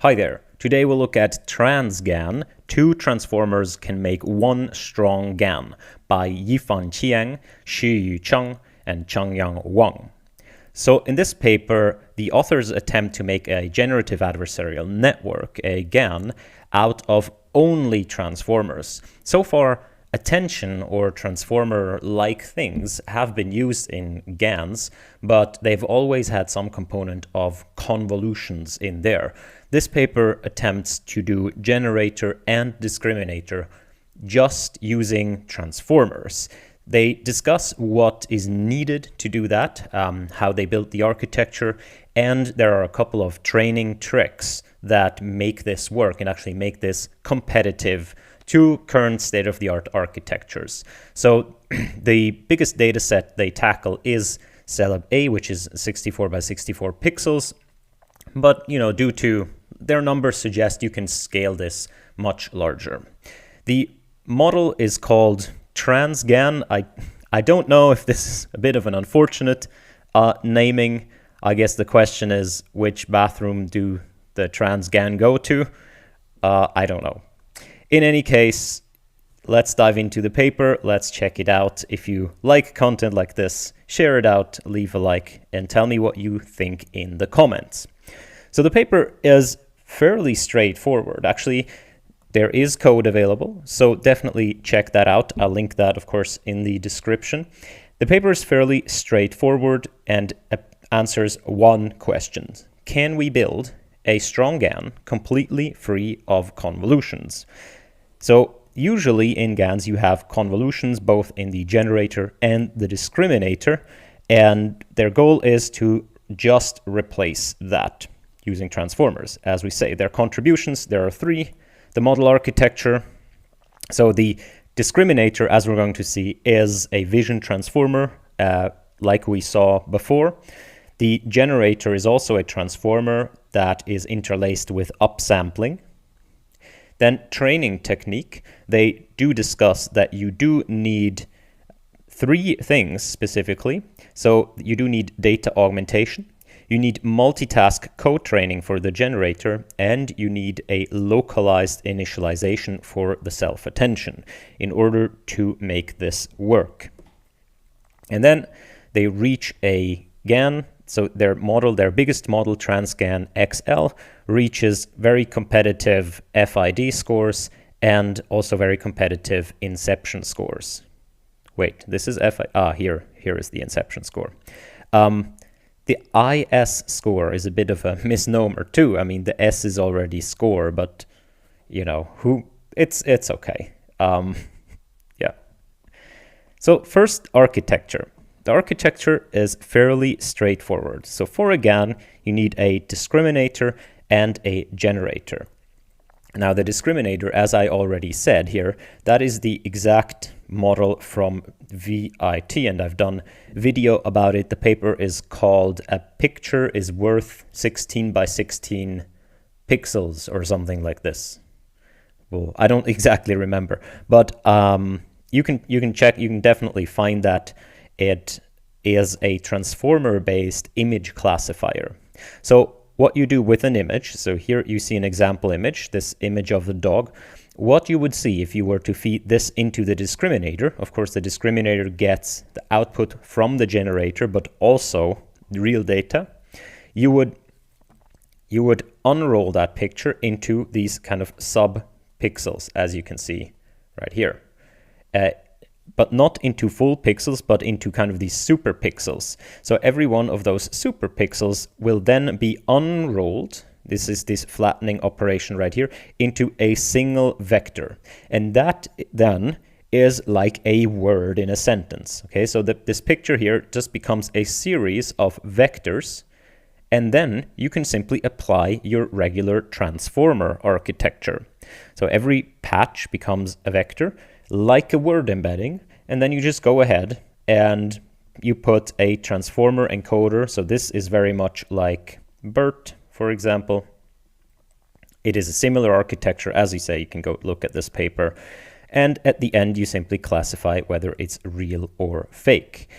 Hi there. Today we'll look at TransGAN, Two Transformers Can Make One Strong GAN by Yifan Qiang, Shiyu Cheng, and Changyang Wang. So in this paper, the authors attempt to make a generative adversarial network, a GAN, out of only transformers. So far, attention or transformer-like things have been used in GANs, but they've always had some component of convolutions in there. This paper attempts to do generator and discriminator just using transformers. They discuss what is needed to do that, how they built the architecture, and there are a couple of training tricks that make this work and actually make this competitive to current state-of-the-art architectures. So the biggest data set they tackle is Celeb A, which is 64 by 64 pixels. But, due to their numbers suggest you can scale this much larger. The model is called TransGAN. I don't know if this is a bit of an unfortunate naming. I guess the question is, which bathroom do the TransGAN go to? I don't know. In any case, let's dive into the paper. Let's check it out. If you like content like this, share it out, leave a like, and tell me what you think in the comments. So the paper is fairly straightforward. Actually, there is code available, so definitely check that out. I'll link that, of course, in the description. The paper is fairly straightforward and answers one question. Can we build a strong GAN completely free of convolutions? So usually in GANs you have convolutions both in the generator and the discriminator, and their goal is to just replace that using transformers. As we say, their contributions, there are three. The model architecture. So the discriminator, as we're going to see, is a vision transformer like we saw before. The generator is also a transformer that is interlaced with upsampling. Then training technique, they do discuss that you do need three things specifically. So you do need data augmentation, you need multitask co-training for the generator, and you need a localized initialization for the self-attention in order to make this work. And then they reach a GAN. So their biggest model, TransGAN XL, reaches very competitive FID scores and also very competitive inception scores. Wait, this is here is the inception score. The IS score is a bit of a misnomer too. I mean, the S is already score, but it's okay. Yeah. So first, architecture. The architecture is fairly straightforward. So for a GAN, you need a discriminator and a generator. Now the discriminator, as I already said here, that is the exact model from VIT, and I've done video about it. The paper is called A Picture is Worth 16 by 16 Pixels or something like this. Well, I don't exactly remember, but you can check, you can definitely find that. It is a transformer-based image classifier. So what you do with an image, so here you see an example image, this image of the dog. What you would see if you were to feed this into the discriminator, of course the discriminator gets the output from the generator, but also real data. You would unroll that picture into these kind of sub-pixels, as you can see right here. But not into full pixels, but into kind of these super pixels. So every one of those super pixels will then be unrolled. This is this flattening operation right here into a single vector. And that then is like a word in a sentence. Okay, so this picture here just becomes a series of vectors. And then you can simply apply your regular transformer architecture. So every patch becomes a vector, like a word embedding, and then you just go ahead and you put a transformer encoder. So this is very much like BERT, for example. It is a similar architecture. As you say, you can go look at this paper. And at the end, you simply classify whether it's real or fake.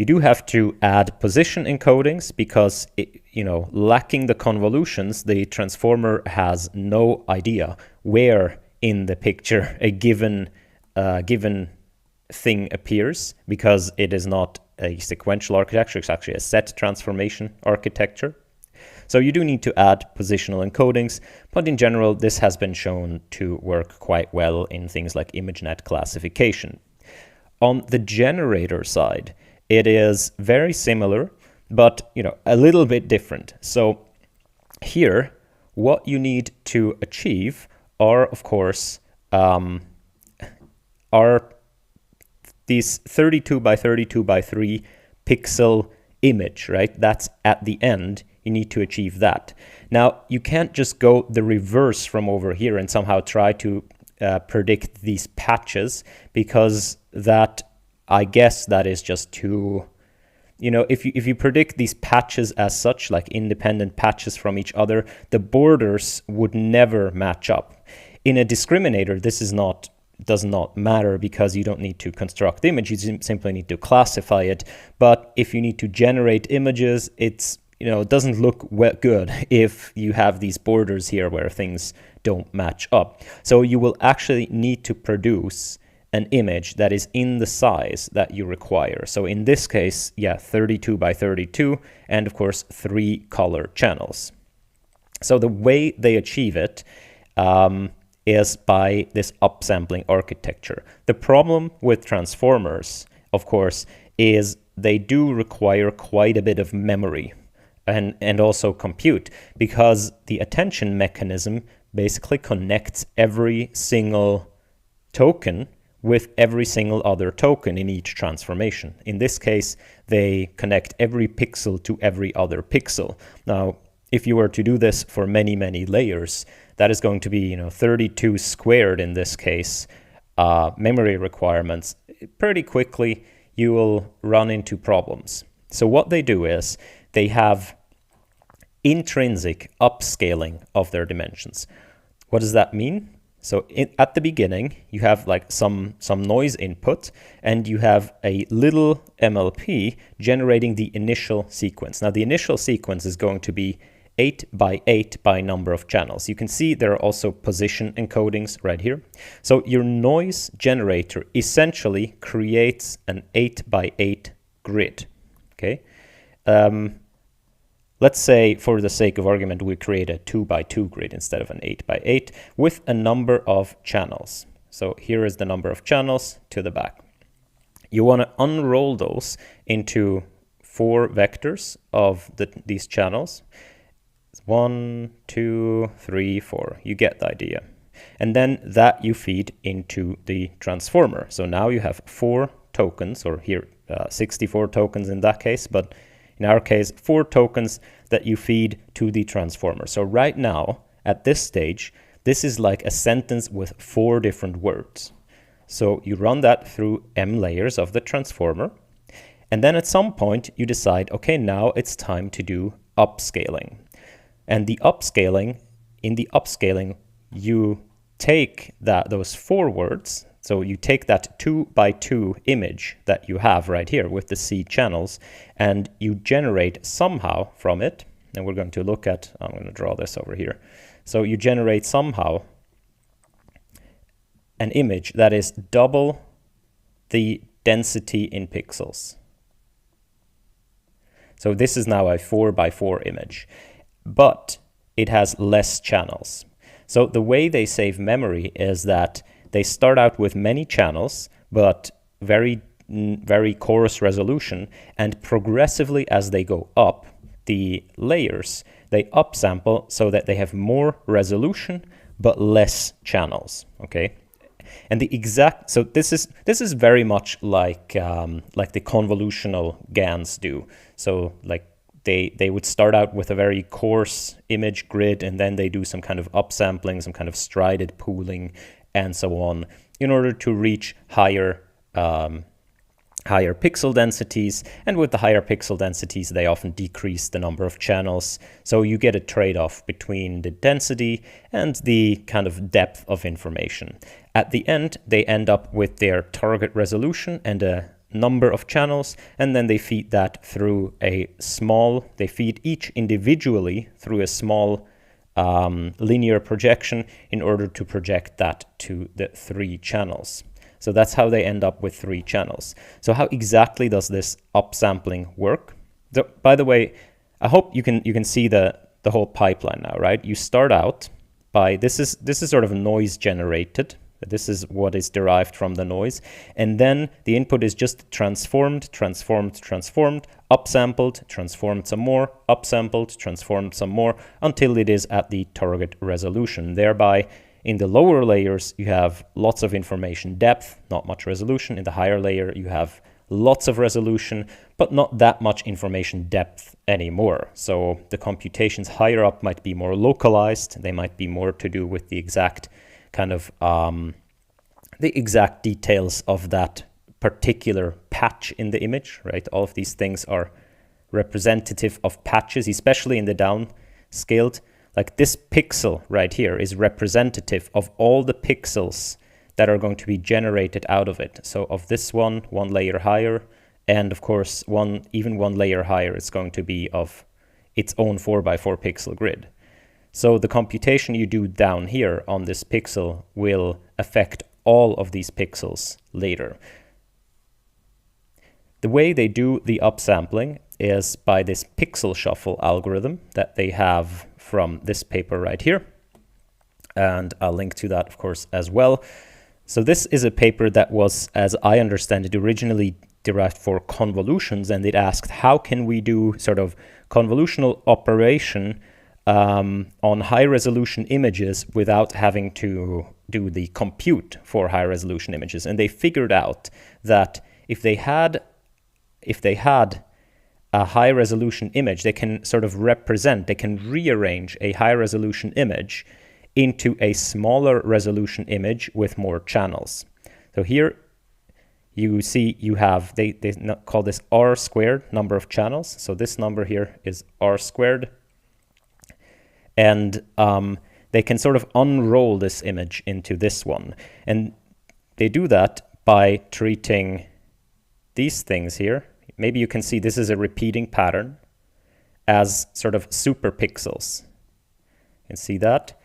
You do have to add position encodings because, lacking the convolutions, the transformer has no idea where in the picture a given thing appears, because it is not a sequential architecture, it's actually a set transformation architecture. So you do need to add positional encodings, but in general, this has been shown to work quite well in things like ImageNet classification. On the generator side, it is very similar, but a little bit different. So here, what you need to achieve are, of course, are these 32 by 32 by 3 pixel image, right? That's at the end. You need to achieve that. Now, you can't just go the reverse from over here and somehow try to predict these patches, because that, I guess, that is just too, if you predict these patches as such, like independent patches from each other, the borders would never match up. In a discriminator, this does not matter, because you don't need to construct the image, you simply need to classify it. But if you need to generate images, it doesn't look good if you have these borders here where things don't match up. So you will actually need to produce an image that is in the size that you require. So in this case, 32 by 32, and of course 3 color channels. So the way they achieve it is by this upsampling architecture. The problem with transformers, of course, is they do require quite a bit of memory and also compute, because the attention mechanism basically connects every single token with every single other token in each transformation. In this case, they connect every pixel to every other pixel. Now, if you were to do this for many, many layers, that is going to be 32 squared in this case, memory requirements. Pretty quickly, you will run into problems. So what they do is they have intrinsic upscaling of their dimensions. What does that mean? So at the beginning, you have like some noise input, and you have a little MLP generating the initial sequence. Now, the initial sequence is going to be 8 by 8 by number of channels. You can see there are also position encodings right here. So your noise generator essentially creates an 8 by 8 grid. Okay. Let's say, for the sake of argument, we create a 2 by 2 grid instead of an 8 by 8 with a number of channels. So here is the number of channels to the back. You want to unroll those into 4 vectors of these channels. 1, 2, 3, 4. You get the idea. And then that you feed into the transformer. So now you have 4 tokens, or here 64 tokens in that case, but in our case, 4 tokens that you feed to the transformer. So right now, at this stage, this is like a sentence with 4 different words. So you run that through m layers of the transformer. And then at some point, you decide, okay, now it's time to do upscaling. And in the upscaling, you take those 4 words. So you take that 2 by 2 image that you have right here with the C channels, and you generate somehow from it, and we're going to look at, I'm going to draw this over here. So you generate somehow an image that is double the density in pixels. So this is now a 4 by 4 image, but it has less channels. So the way they save memory is that they start out with many channels, but very coarse resolution, and progressively as they go up the layers, they upsample so that they have more resolution but less channels. Okay, and so this is very much like the convolutional GANs do. So like they would start out with a very coarse image grid, and then they do some kind of upsampling, some kind of strided pooling, and so on, in order to reach higher pixel densities. And with the higher pixel densities, they often decrease the number of channels. So you get a trade-off between the density and the kind of depth of information. At the end, they end up with their target resolution and a number of channels, and then they feed that through they feed each individually through a small linear projection in order to project that to the 3 channels. So that's how they end up with 3 channels. So how exactly does this upsampling work? So, by the way, I hope you can see the whole pipeline now, right? You start out by, this is sort of noise generated. This is what is derived from the noise. And then the input is just transformed, upsampled, transformed some more, upsampled, transformed some more, until it is at the target resolution. Thereby, in the lower layers, you have lots of information depth, not much resolution. In the higher layer, you have lots of resolution, but not that much information depth anymore. So the computations higher up might be more localized. They might be more to do with the exact kind of the exact details of that particular patch in the image, right? All of these things are representative of patches, especially in the downscaled. Like this pixel right here is representative of all the pixels that are going to be generated out of it. So of this one layer higher, and of course even one layer higher is going to be of its own 4x4 pixel grid. So the computation you do down here on this pixel will affect all of these pixels later. The way they do the upsampling is by this pixel shuffle algorithm that they have from this paper right here. And I'll link to that, of course, as well. So this is a paper that was, as I understand it, originally derived for convolutions, and it asked how can we do sort of convolutional operation on high-resolution images without having to do the compute for high-resolution images. And they figured out that if they had a high-resolution image, they can sort of they can rearrange a high-resolution image into a smaller resolution image with more channels. So here you see you have, they call this R squared, number of channels. So this number here is R squared. And they can sort of unroll this image into this one. And they do that by treating these things here. Maybe you can see this is a repeating pattern as sort of superpixels. You can see that.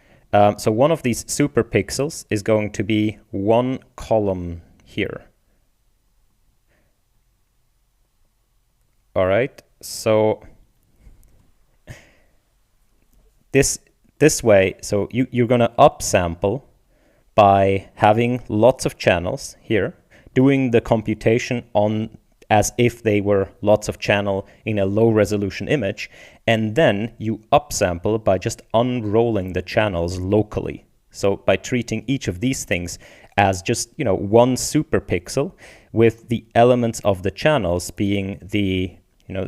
So one of these superpixels is going to be one column here. All right, so this way, so you're going to upsample by having lots of channels here, doing the computation on as if they were lots of channel in a low resolution image, and then you upsample by just unrolling the channels locally. So by treating each of these things as just, one superpixel, with the elements of the channels being the,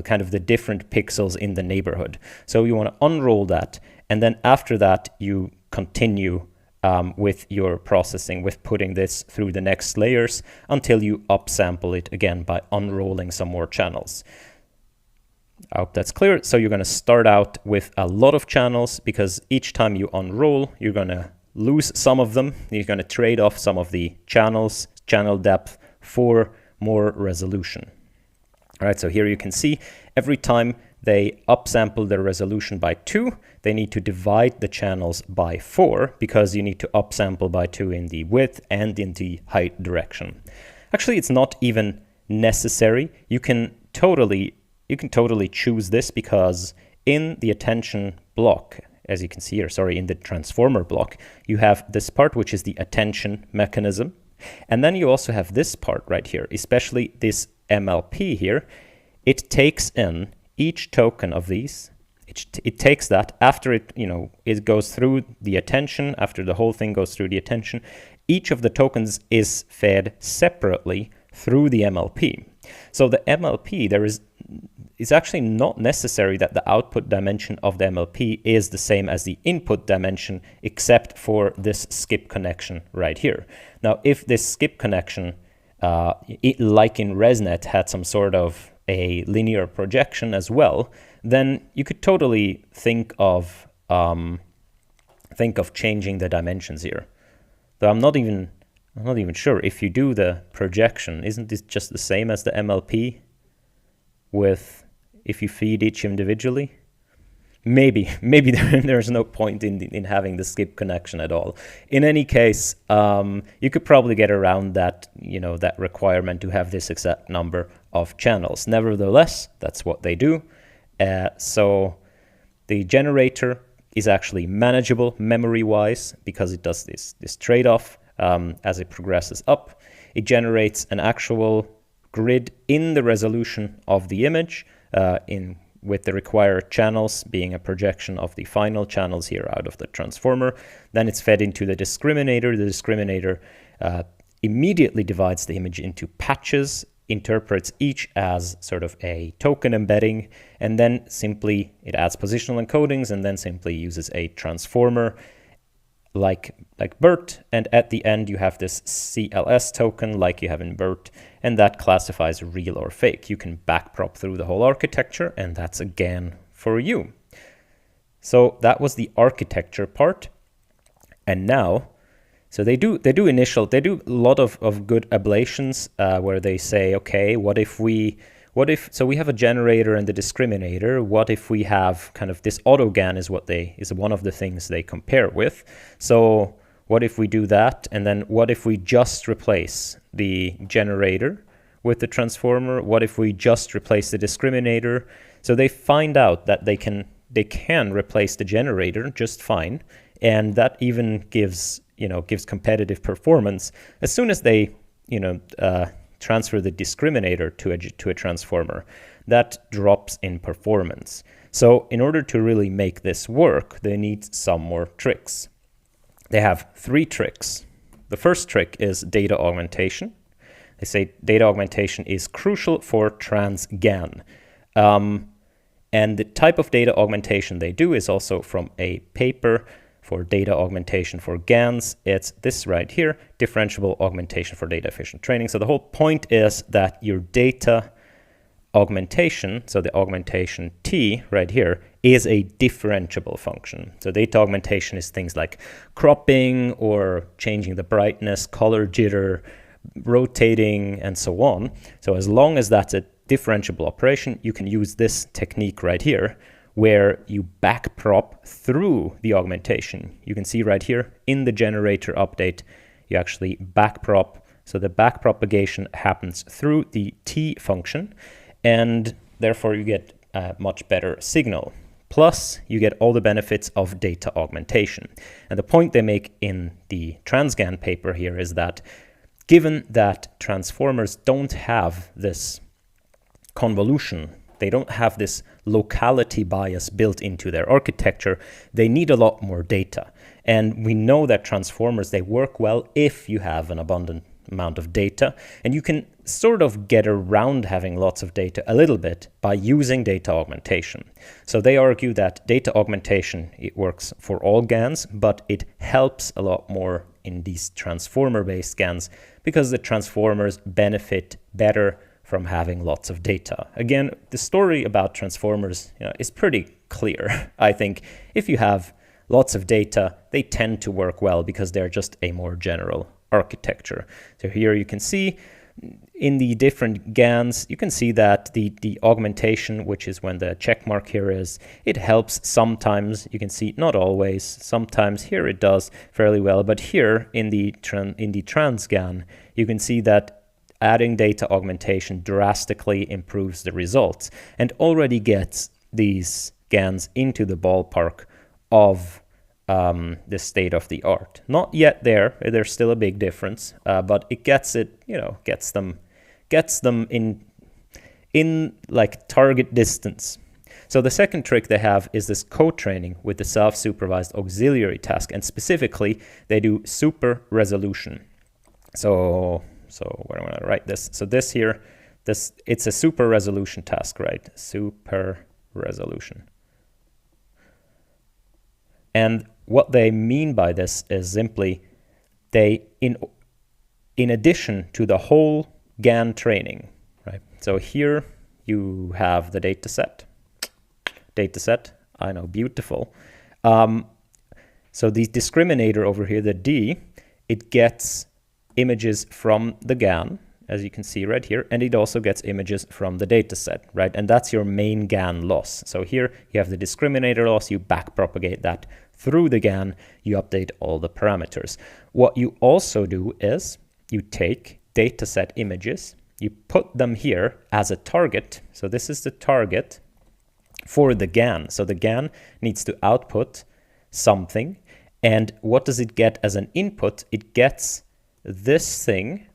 kind of the different pixels in the neighborhood. So you want to unroll that, and then after that you continue with your processing, with putting this through the next layers until you upsample it again by unrolling some more channels. I hope that's clear. So you're going to start out with a lot of channels, because each time you unroll, you're going to lose some of them. You're going to trade off some of the channels, channel depth, for more resolution. All right, so here you can see every time they upsample the resolution by 2, they need to divide the channels by 4, because you need to upsample by 2 in the width and in the height direction. Actually, it's not even necessary. You can totally choose this, because in the attention block, as you can see here, in the transformer block, you have this part which is the attention mechanism. And then you also have this part right here, especially this MLP here. It takes in each token of these. It takes that after it goes through the attention, after the whole thing goes through the attention. Each of the tokens is fed separately through the MLP. So the MLP, it's actually not necessary that the output dimension of the MLP is the same as the input dimension, except for this skip connection right here. Now, if this skip connection, like in ResNet, had some sort of a linear projection as well, then you could totally think of changing the dimensions here. Though I'm not even I'm not even sure. If you do the projection, isn't this just the same as the MLP with if you feed each individually? Maybe there's no point in having the skip connection at all. In any case, you could probably get around that, that requirement to have this exact number of channels. Nevertheless, that's what they do. So the generator is actually manageable memory-wise because it does this trade-off as it progresses up. It generates an actual grid in the resolution of the image with the required channels being a projection of the final channels here out of the transformer. Then it's fed into the discriminator. The discriminator immediately divides the image into patches, interprets each as sort of a token embedding, and then simply it adds positional encodings and then simply uses a transformer like BERT, and at the end you have this CLS token like you have in BERT, and that classifies real or fake. You can backprop through the whole architecture, and that's a GAN for you. So that was the architecture part. And now, so they do a lot of good ablations where they say, okay, so we have a generator and the discriminator. What if we have kind of this auto GAN is one of the things they compare with. So what if we do that? And then what if we just replace the generator with the transformer? What if we just replace the discriminator? So they find out that they can replace the generator just fine. And that even gives competitive performance as soon as they, transfer the discriminator to a transformer. That drops in performance. So in order to really make this work, they need some more tricks. They have 3 tricks. The first trick is data augmentation. They say data augmentation is crucial for Trans-GAN. And the type of data augmentation they do is also from a paper for data augmentation for GANs. It's this right here, differentiable augmentation for data efficient training. So the whole point is that your data augmentation, so the augmentation T right here, is a differentiable function. So data augmentation is things like cropping or changing the brightness, color jitter, rotating, and so on. So as long as that's a differentiable operation, you can use this technique right here, where you backprop through the augmentation. You can see right here in the generator update, you actually backprop. So the backpropagation happens through the T function, and therefore you get a much better signal. Plus, you get all the benefits of data augmentation. And the point they make in the Trans-GAN paper here is that given that transformers don't have this convolution, they don't have this locality bias built into their architecture, they need a lot more data. And we know that transformers, they work well if you have an abundant amount of data. And you can sort of get around having lots of data a little bit by using data augmentation. So they argue that data augmentation, it works for all GANs, but it helps a lot more in these transformer-based GANs because the transformers benefit better from having lots of data. Again, the story about transformers is pretty clear. I think if you have lots of data, they tend to work well because they're just a more general architecture. So here you can see in the different GANs, you can see that the augmentation, which is when the check mark here is, it helps sometimes. You can see not always. Sometimes here it does fairly well, but here in the Trans-GAN, you can see that adding data augmentation drastically improves the results and already gets these GANs into the ballpark of the state of the art. Not yet there. There's still a big difference, but it gets them in like target distance. So the second trick they have is this co-training with the self-supervised auxiliary task, and specifically they do super resolution. So where am I going to write this? So this here, it's a super resolution task, right? Super resolution. And what they mean by this is simply they, in addition to the whole GAN training, right? So here you have the data set. I know, beautiful. So the discriminator over here, the D, it gets images from the GAN, as you can see right here, and it also gets images from the dataset, right? And that's your main GAN loss. So here you have the discriminator loss, you backpropagate that through the GAN, you update all the parameters. What you also do is you take dataset images, you put them here as a target. So this is the target for the GAN. So the GAN needs to output something. And what does it get as an input? It gets this thing,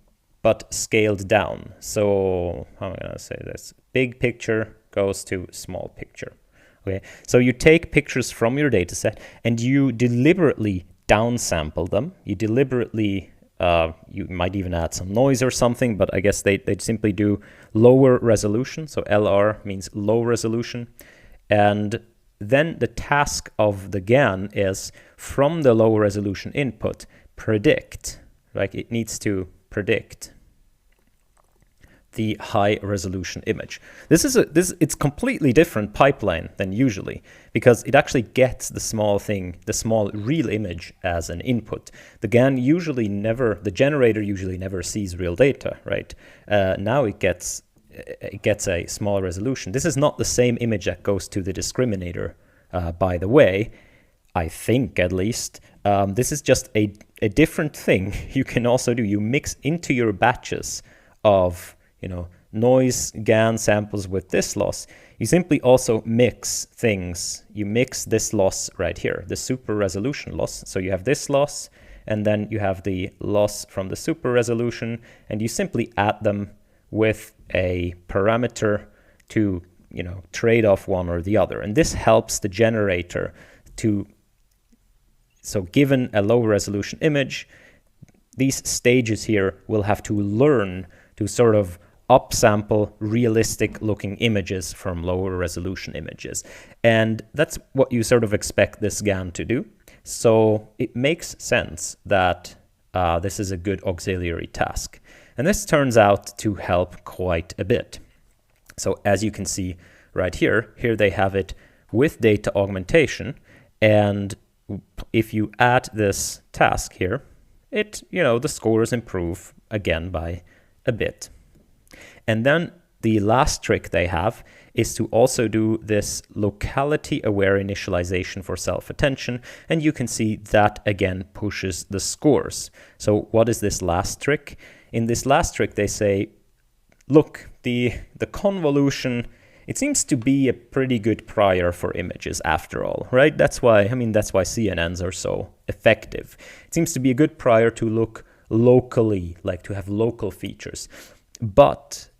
but scaled down. So how am I going to say this? Big picture goes to small picture. Okay, so you take pictures from your dataset and you deliberately downsample them. You deliberately, you might even add some noise or something, but I guess they'd simply do lower resolution. So LR means low resolution. And then the task of the GAN is, from the low resolution input, predict. Like it needs to predict the high resolution image. It's completely different pipeline than usually, because it actually gets the small thing, the small real image as an input. The GAN usually never, the generator usually never sees real data, right? Now it gets a small resolution. This is not the same image that goes to the discriminator, by the way, I think at least. This is just a different thing you can also do. You mix into your batches of noise GAN samples with this loss. You simply also mix things. You mix this loss right here, the super resolution loss. So you have this loss, and then you have the loss from the super resolution, and you simply add them with a parameter to trade off one or the other. And this helps the generator to, so given a low resolution image, these stages here will have to learn to sort of upsample realistic looking images from lower resolution images. And that's what you sort of expect this GAN to do. So it makes sense that this is a good auxiliary task. And this turns out to help quite a bit. So as you can see right here they have it with data augmentation. And if you add this task here, the scores improve again by a bit. And then the last trick they have is to also do this locality-aware initialization for self-attention, and you can see that again pushes the scores. So what is this last trick? In this last trick they say, look, the convolution, it seems to be a pretty good prior for images after all, right? That's why CNNs are so effective. It seems to be a good prior to look locally, like to have local features. But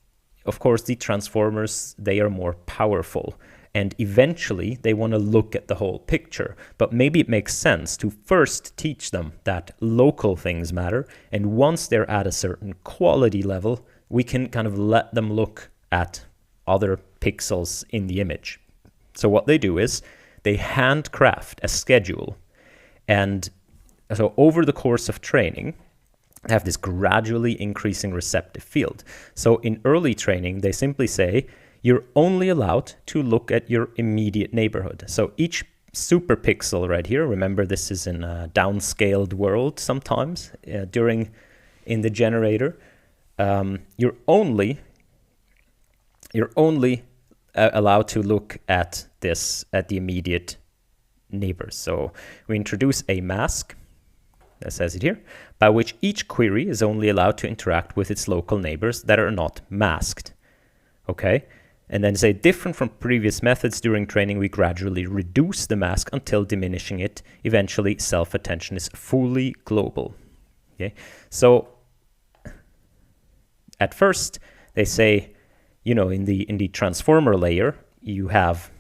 of course, the transformers, they are more powerful, and eventually they want to look at the whole picture. But maybe it makes sense to first teach them that local things matter, and once they're at a certain quality level, we can kind of let them look at other pixels in the image. So what they do is they handcraft a schedule, and so over the course of training, have this gradually increasing receptive field. So in early training, they simply say, you're only allowed to look at your immediate neighborhood. So each super pixel right here, remember this is in a downscaled world sometimes in the generator, you're only allowed to look at the immediate neighbors. So we introduce a mask, that says it here, by which each query is only allowed to interact with its local neighbors that are not masked. Okay? And then say, different from previous methods during training, we gradually reduce the mask until diminishing it. Eventually, self-attention is fully global. Okay? So at first, they say, in the transformer layer, you have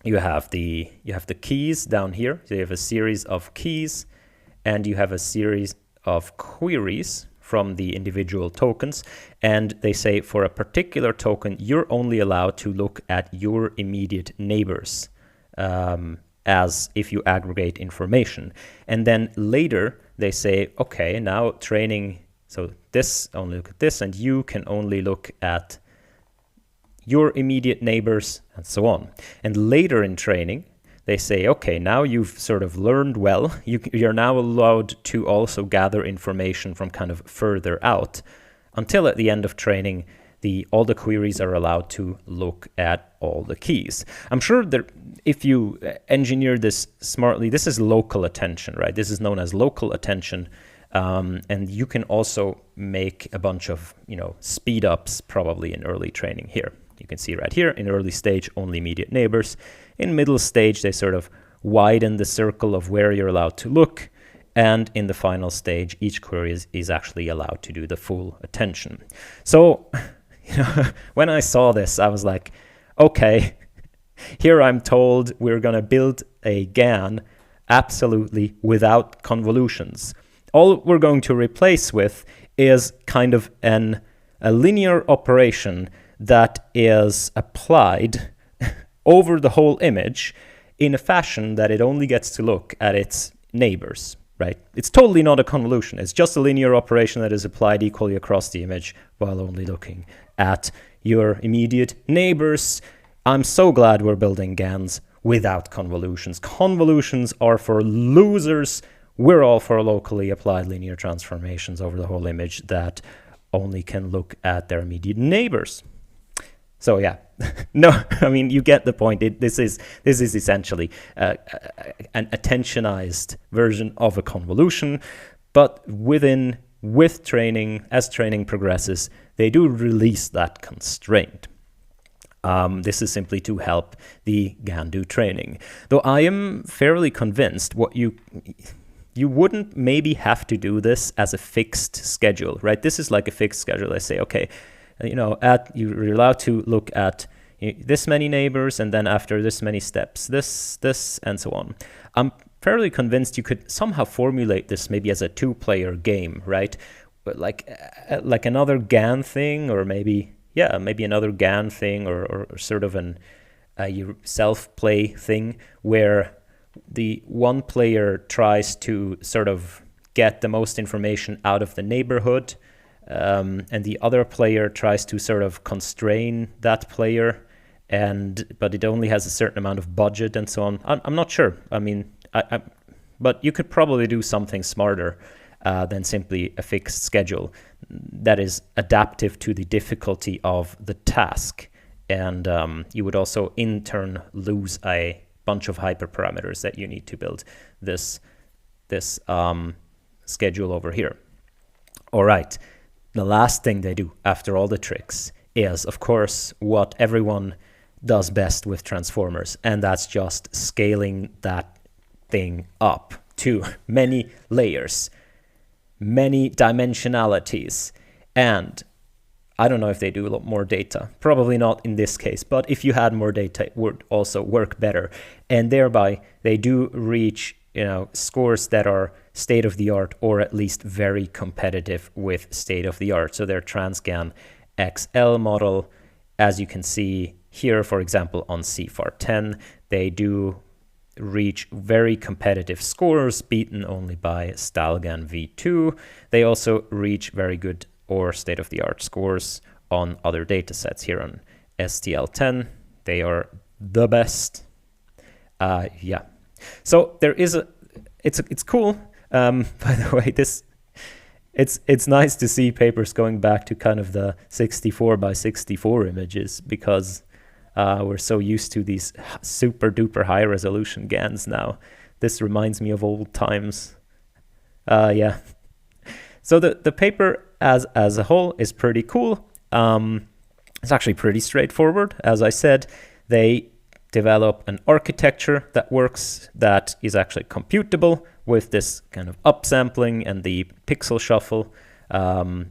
the keys down here. So you have a series of keys, and you have a series of queries from the individual tokens. And they say for a particular token, you're only allowed to look at your immediate neighbors as if you aggregate information. And then later they say, okay, now training, so this, only look at this, and you can only look at your immediate neighbors, and so on. And later in training, they say, okay, now you've sort of learned well. You're now allowed to also gather information from kind of further out, until at the end of training, all the queries are allowed to look at all the keys. I'm sure that if you engineer this smartly, this is local attention, right? This is known as local attention. And you can also make a bunch of, speed ups probably in early training here. You can see right here in early stage, only immediate neighbors. In middle stage, they sort of widen the circle of where you're allowed to look. And in the final stage, each query is actually allowed to do the full attention. So, when I saw this, I was like, okay, here I'm told we're going to build a GAN absolutely without convolutions. All we're going to replace with is kind of a linear operation that is applied over the whole image in a fashion that it only gets to look at its neighbors, right? It's totally not a convolution. It's just a linear operation that is applied equally across the image while only looking at your immediate neighbors. I'm so glad we're building GANs without convolutions. Convolutions are for losers. We're all for locally applied linear transformations over the whole image that only can look at their immediate neighbors. So yeah, no, I mean, you get the point. This is essentially an attentionized version of a convolution, but with training, as training progresses, they do release that constraint. This is simply to help the GAN do training. Though I am fairly convinced you wouldn't maybe have to do this as a fixed schedule, right? This is like a fixed schedule. I say, okay, you're allowed to look at this many neighbors, and then after this many steps, this, and so on. I'm fairly convinced you could somehow formulate this maybe as a two-player game, right? Like another GAN thing, or maybe another GAN thing, or sort of a self-play thing where the one player tries to sort of get the most information out of the neighborhood, and the other player tries to sort of constrain that player, but it only has a certain amount of budget and so on. I'm not sure. I mean, but you could probably do something smarter than simply a fixed schedule that is adaptive to the difficulty of the task. And you would also in turn lose a bunch of hyperparameters that you need to build this schedule over here. All right. The last thing they do after all the tricks is, of course, what everyone does best with transformers, and that's just scaling that thing up to many layers, many dimensionalities, and I don't know if they do a lot more data. Probably not in this case, but if you had more data, it would also work better. And thereby, they do reach scores that are state-of-the-art, or at least very competitive with state-of-the-art. So their Transgan XL model, as you can see here, for example, on CFAR10, they do reach very competitive scores, beaten only by StyleGAN V2. They also reach very good or state-of-the-art scores on other datasets here on STL10. They are the best. Yeah. So there is it's cool. By the way, it's nice to see papers going back to kind of the 64 by 64 images, because we're so used to these super duper high resolution GANs now. This reminds me of old times. Yeah. So the paper as a whole is pretty cool. It's actually pretty straightforward. As I said, they develop an architecture that works, that is actually computable with this kind of upsampling and the pixel shuffle,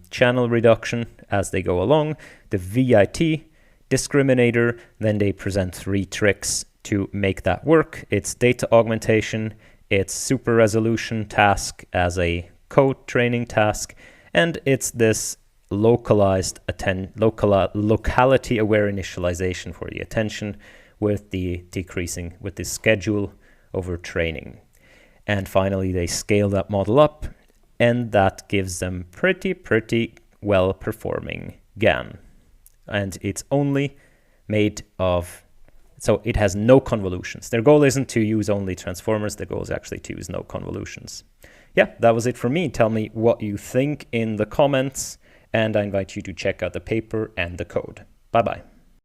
channel reduction as they go along, the VIT discriminator. Then they present 3 tricks to make that work. It's data augmentation, it's super resolution task as a code training task, and it's this localized locality aware initialization for the attention, with the decreasing with the schedule over training. And finally, they scale that model up, and that gives them pretty well performing GAN. And it's only made of So it has no convolutions. Their goal isn't to use only transformers. Their goal is actually to use no convolutions. Yeah, that was it for me. Tell me what you think in the comments, and I invite you to check out the paper and the code. Bye-bye.